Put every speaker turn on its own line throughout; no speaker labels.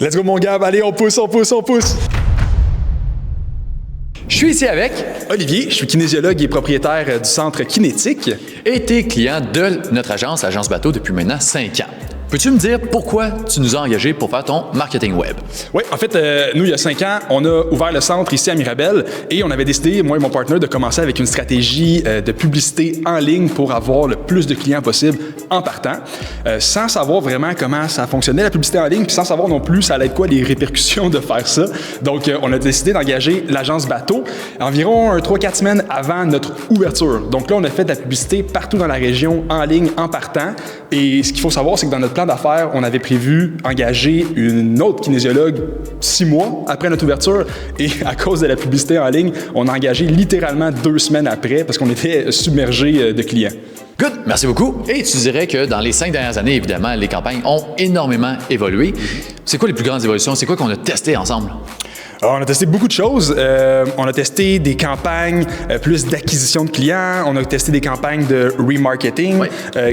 Let's go mon Gab, allez on pousse.
Je suis ici avec
Olivier, je suis kinésiologue et propriétaire du centre Kinétique.
et t'es client de notre agence Bateau depuis maintenant 5 ans. Peux-tu me dire pourquoi tu nous as engagés pour faire ton marketing web?
Oui, en fait, nous, il y a 5 ans, on a ouvert le centre ici à Mirabel et on avait décidé, moi et mon partenaire, de commencer avec une stratégie de publicité en ligne pour avoir le plus de clients possible en partant, sans savoir vraiment comment ça fonctionnait, la publicité en ligne, puis sans savoir non plus ça allait être quoi les répercussions de faire ça. Donc, on a décidé d'engager l'agence Bateau environ 3-4 semaines avant notre ouverture. Donc là, on a fait de la publicité partout dans la région, en ligne, en partant. Et ce qu'il faut savoir, c'est que dans notre plan d'affaires, on avait prévu engager une autre kinésiologue 6 mois après notre ouverture. Et à cause de la publicité en ligne, on a engagé littéralement 2 semaines après parce qu'on était submergé de clients.
Good, merci beaucoup. Et tu dirais que dans les 5 dernières années, évidemment, les campagnes ont énormément évolué. C'est quoi les plus grandes évolutions? C'est quoi qu'on a testé ensemble?
Alors, on a testé beaucoup de choses. On a testé des campagnes plus d'acquisition de clients. On a testé des campagnes de remarketing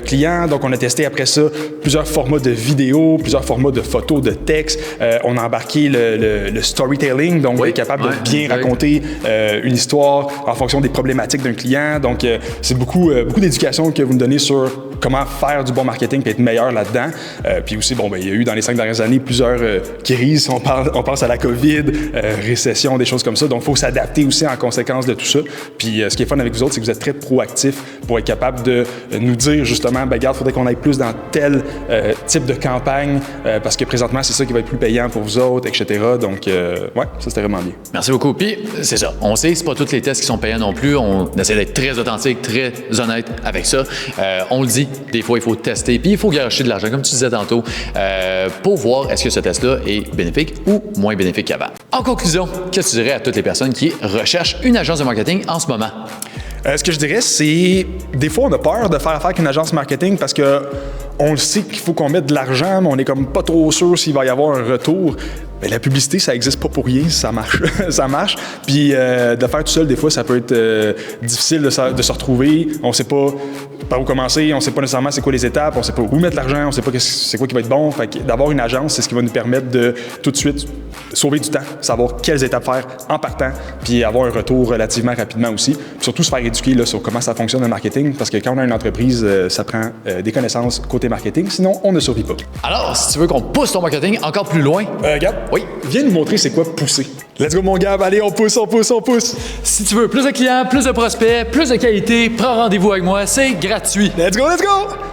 clients. Donc, on a testé après ça plusieurs formats de vidéos, plusieurs formats de photos, de textes. On a embarqué le storytelling, donc être capable de bien raconter une histoire en fonction des problématiques d'un client. Donc, c'est beaucoup d'éducation que vous me donnez sur comment faire du bon marketing et être meilleur là-dedans. Puis aussi, il y a eu dans les 5 dernières années plusieurs crises. On pense à la COVID, récession, des choses comme ça. Donc, il faut s'adapter aussi en conséquence de tout ça. Puis, ce qui est fun avec vous autres, c'est que vous êtes très proactifs pour être capable de nous dire justement, regarde, il faudrait qu'on aille plus dans tel type de campagne parce que présentement, c'est ça qui va être plus payant pour vous autres, etc. Donc, ça, c'était vraiment bien.
Merci beaucoup. Puis, c'est ça. On sait que c'est pas tous les tests qui sont payants non plus. On essaie d'être très authentique, très honnête avec ça. On le dit, des fois, il faut tester. Puis, il faut garocher de l'argent, comme tu disais tantôt, pour voir est-ce que ce test-là est bénéfique ou moins bénéfique qu'avant. En conclusion, qu'est-ce que tu dirais à toutes les personnes qui recherchent une agence de marketing en ce moment?
Ce que je dirais, c'est des fois, on a peur de faire affaire avec une agence marketing parce que on le sait qu'il faut qu'on mette de l'argent, mais on est comme pas trop sûr s'il va y avoir un retour. Mais la publicité, ça n'existe pas pour rien, ça marche. Ça marche. Puis de faire tout seul, des fois, ça peut être difficile de se retrouver. On ne sait pas par où commencer, on ne sait pas nécessairement c'est quoi les étapes, on ne sait pas où mettre l'argent, on ne sait pas c'est quoi qui va être bon. Fait que d'avoir une agence, c'est ce qui va nous permettre de tout de suite sauver du temps, savoir quelles étapes faire en partant, puis avoir un retour relativement rapidement aussi. Puis surtout se faire éduquer là, sur comment ça fonctionne le marketing, parce que quand on a une entreprise, ça prend des connaissances côté marketing, sinon on ne survit pas.
Alors, si tu veux qu'on pousse ton marketing encore plus loin,
Gab, viens nous montrer c'est quoi pousser. Let's go mon Gab, allez on pousse.
Si tu veux plus de clients, plus de prospects, plus de qualité, prends rendez-vous avec moi, c'est gratuit.
Let's go!